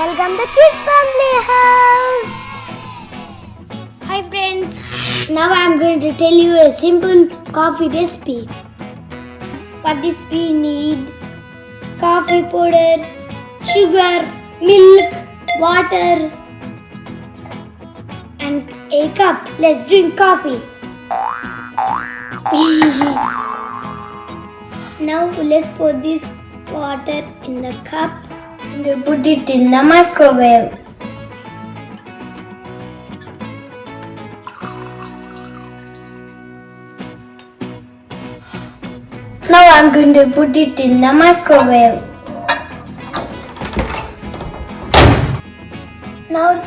Welcome to Kid Family House. Hi friends. Now I am going to tell you a simple coffee recipe. For this we need coffee powder, sugar, milk, water and a cup. Let's drink coffee. Now let's pour this water in the cup and put it in the microwave. Now I'm going to put it in the microwave. Now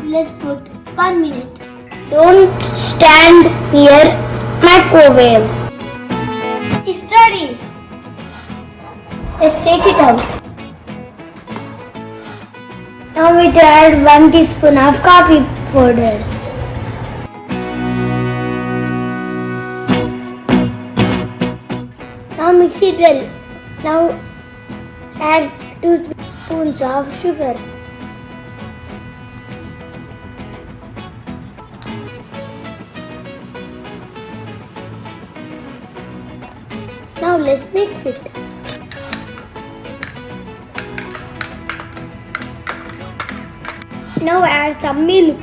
let's put 1 minute. Don't stand near microwave. It's ready. Let's take it out. Now we add 1 teaspoon of coffee powder. Now mix it well. Now add 2 spoons of sugar. Now let's mix it. Now add some milk.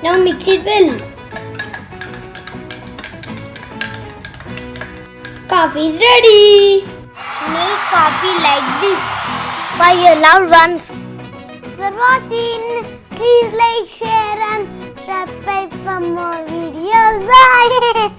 Now mix it well. Coffee is ready. Make coffee like this for your loved ones. Thanks for watching. Please like, share and subscribe for more videos. Bye.